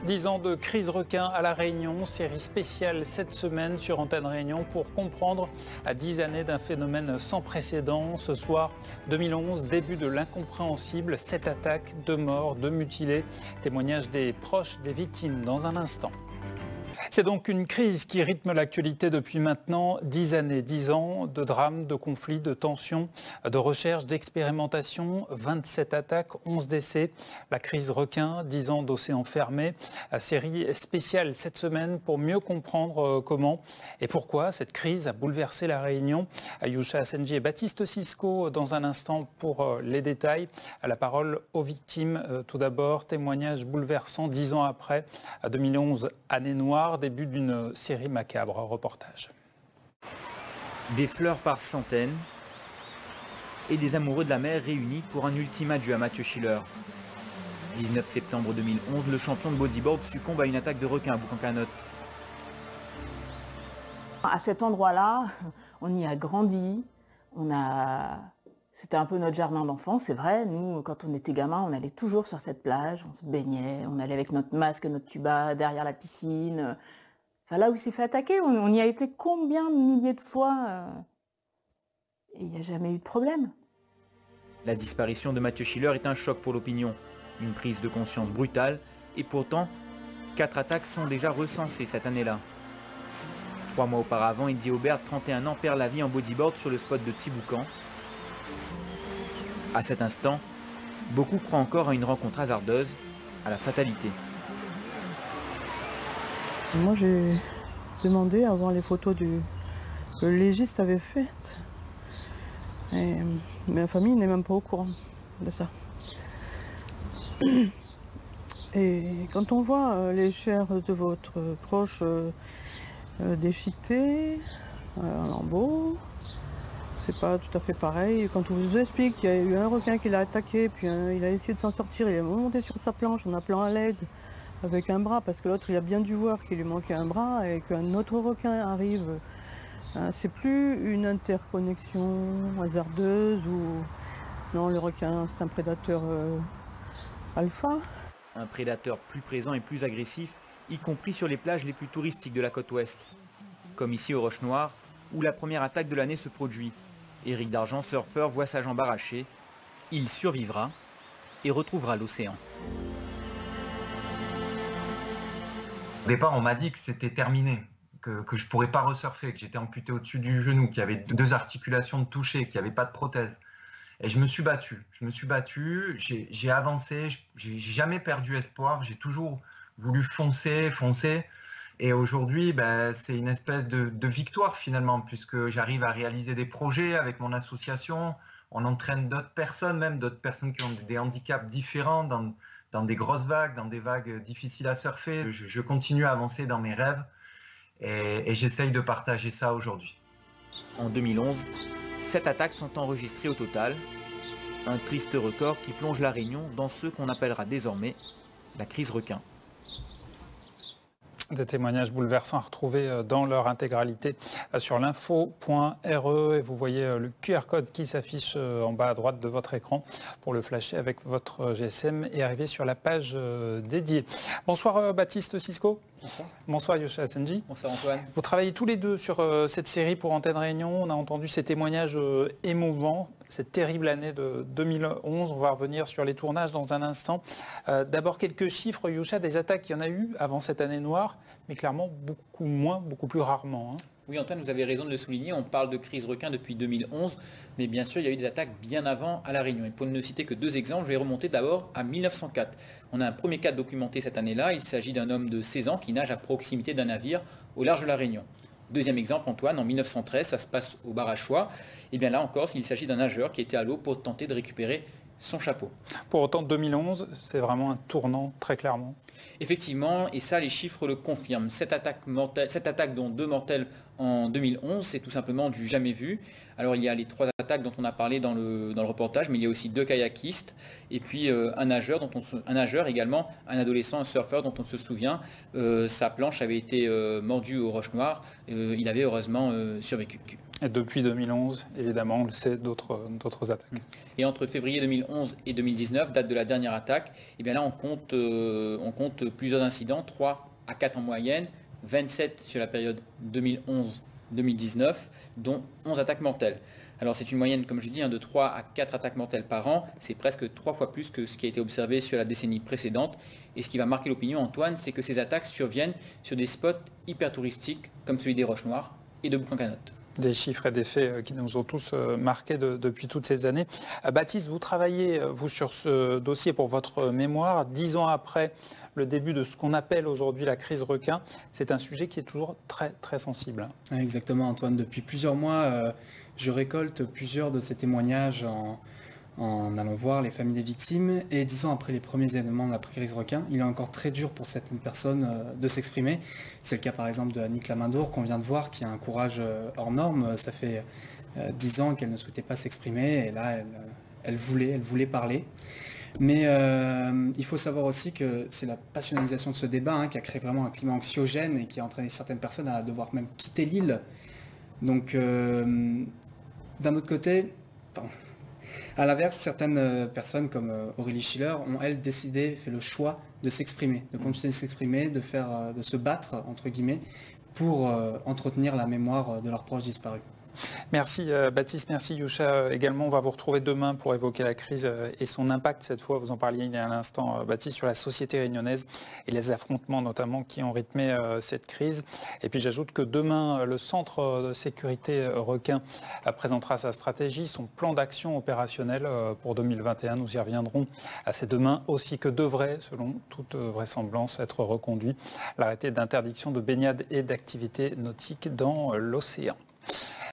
10 ans de crise requin à La Réunion, série spéciale cette semaine sur Antenne Réunion pour comprendre à 10 années d'un phénomène sans précédent. Ce soir, 2011, début de l'incompréhensible, 7 attaques, 2 morts, 2 mutilés. Témoignage des proches des victimes dans un instant. C'est donc une crise qui rythme l'actualité depuis maintenant 10 années, 10 ans de drames, de conflits, de tensions, de recherches, d'expérimentations, 27 attaques, 11 décès. La crise requin, 10 ans d'océan fermé. Série spéciale cette semaine pour mieux comprendre comment et pourquoi cette crise a bouleversé la Réunion. Yusha Asenji et Baptiste Sisco dans un instant pour les détails. La parole aux victimes tout d'abord. Témoignage bouleversant 10 ans après, 2011, année noire. Début d'une série macabre. Reportage. Des fleurs par centaines et des amoureux de la mer réunis pour un ultime adieu à Mathieu Schiller. 19 septembre 2011, le champion de bodyboard succombe à une attaque de requin à Boucancanotte. À cet endroit-là, on y a grandi, C'était un peu notre jardin d'enfance, c'est vrai. Nous, quand on était gamin, on allait toujours sur cette plage, on se baignait, on allait avec notre masque, notre tuba derrière la piscine. Enfin, là où il s'est fait attaquer, on y a été combien de milliers de fois et il n'y a jamais eu de problème. La disparition de Mathieu Schiller est un choc pour l'opinion, une prise de conscience brutale, et pourtant, 4 attaques sont déjà recensées cette année-là. 3 mois auparavant, Eddie Aubert, 31 ans, perd la vie en bodyboard sur le spot de Tiboucan. À cet instant, beaucoup croient encore à une rencontre hasardeuse, à la fatalité. Moi, j'ai demandé à voir les photos que le légiste avait faites. Et ma famille n'est même pas au courant de ça. Et quand on voit les chairs de votre proche déchiquetées, en lambeaux, c'est pas tout à fait pareil. Quand on vous explique qu'il y a eu un requin qui l'a attaqué, puis il a essayé de s'en sortir, il est monté sur sa planche en appelant à l'aide avec un bras, parce que l'autre il a bien dû voir qu'il lui manquait un bras et qu'un autre requin arrive. C'est plus une interconnexion hasardeuse ou... Non, le requin c'est un prédateur alpha. Un prédateur plus présent et plus agressif, y compris sur les plages les plus touristiques de la côte ouest. Comme ici aux Roches Noires, où la première attaque de l'année se produit. Éric Dargent, surfeur, voit sa jambe arrachée. Il survivra et retrouvera l'océan. Au départ, on m'a dit que c'était terminé, que je ne pourrais pas resurfer, que j'étais amputé au-dessus du genou, qu'il y avait 2 articulations de toucher, qu'il n'y avait pas de prothèse. Et je me suis battu, j'ai avancé, j'ai jamais perdu espoir, j'ai toujours voulu foncer. Et aujourd'hui, c'est une espèce de victoire finalement, puisque j'arrive à réaliser des projets avec mon association. On entraîne d'autres personnes, même d'autres personnes qui ont des handicaps différents, dans des grosses vagues, dans des vagues difficiles à surfer. Je continue à avancer dans mes rêves et j'essaye de partager ça aujourd'hui. En 2011, 7 attaques sont enregistrées au total. Un triste record qui plonge la Réunion dans ce qu'on appellera désormais la crise requin. Des témoignages bouleversants à retrouver dans leur intégralité sur l'info.re et vous voyez le QR code qui s'affiche en bas à droite de votre écran pour le flasher avec votre GSM et arriver sur la page dédiée. Bonsoir Baptiste Sisco. Bonsoir. Bonsoir Yusha Asenji. Bonsoir Antoine. Vous travaillez tous les deux sur cette série pour Antenne Réunion. On a entendu ces témoignages émouvants, cette terrible année de 2011. On va revenir sur les tournages dans un instant. D'abord quelques chiffres, Yusha, des attaques, il y en a eu avant cette année noire, mais clairement beaucoup moins, beaucoup plus rarement. Oui Antoine, vous avez raison de le souligner, on parle de crise requin depuis 2011, mais bien sûr il y a eu des attaques bien avant à La Réunion. Et pour ne citer que 2 exemples, je vais remonter d'abord à 1904. On a un premier cas documenté cette année-là, il s'agit d'un homme de 16 ans qui nage à proximité d'un navire au large de La Réunion. Deuxième exemple Antoine, en 1913, ça se passe au Barachois, et bien là encore il s'agit d'un nageur qui était à l'eau pour tenter de récupérer son chapeau. Pour autant 2011, c'est vraiment un tournant très clairement. Effectivement, et ça les chiffres le confirment. 7 attaques dont 2 mortelles en 2011, c'est tout simplement du jamais vu. Alors il y a les 3 attaques dont on a parlé dans le reportage, mais il y a aussi 2 kayakistes et puis un nageur également, un adolescent, un surfeur dont on se souvient. Sa planche avait été mordue aux Roches Noires. Il avait heureusement survécu. Et depuis 2011, évidemment, on le sait, d'autres attaques. Et entre février 2011 et 2019, date de la dernière attaque, et bien là on compte plusieurs incidents, 3 à 4 en moyenne, 27 sur la période 2011-2019, dont 11 attaques mortelles. Alors c'est une moyenne, comme je dis, de 3 à 4 attaques mortelles par an. C'est presque 3 fois plus que ce qui a été observé sur la décennie précédente. Et ce qui va marquer l'opinion, Antoine, c'est que ces attaques surviennent sur des spots hyper touristiques, comme celui des Roches Noires et de Boucan-Canotte. Des chiffres et des faits qui nous ont tous marqués depuis toutes ces années. Baptiste, vous travaillez, vous, sur ce dossier pour votre mémoire. 10 ans après le début de ce qu'on appelle aujourd'hui la crise requin, c'est un sujet qui est toujours très, très sensible. Exactement, Antoine. Depuis plusieurs mois, je récolte plusieurs de ces témoignages en allant voir les familles des victimes. Et 10 ans après les premiers événements de la crise requin, il est encore très dur pour certaines personnes de s'exprimer. C'est le cas par exemple de Annick Lamandour qu'on vient de voir, qui a un courage hors norme. Ça fait 10 ans qu'elle ne souhaitait pas s'exprimer et là elle voulait parler. Mais il faut savoir aussi que c'est la passionnalisation de ce débat qui a créé vraiment un climat anxiogène et qui a entraîné certaines personnes à devoir même quitter l'île. Donc d'un autre côté, à l'inverse, certaines personnes comme Aurélie Schiller ont, elles, fait le choix de s'exprimer, de continuer de s'exprimer, de se battre, entre guillemets, pour entretenir la mémoire de leurs proches disparus. Merci Baptiste, merci Yusha également. On va vous retrouver demain pour évoquer la crise et son impact cette fois. Vous en parliez il y a un instant, Baptiste, sur la société réunionnaise et les affrontements notamment qui ont rythmé cette crise. Et puis j'ajoute que demain, le Centre de sécurité requin présentera sa stratégie, son plan d'action opérationnel pour 2021. Nous y reviendrons. C'est demain aussi que devrait, selon toute vraisemblance, être reconduit l'arrêté d'interdiction de baignade et d'activités nautiques dans l'océan.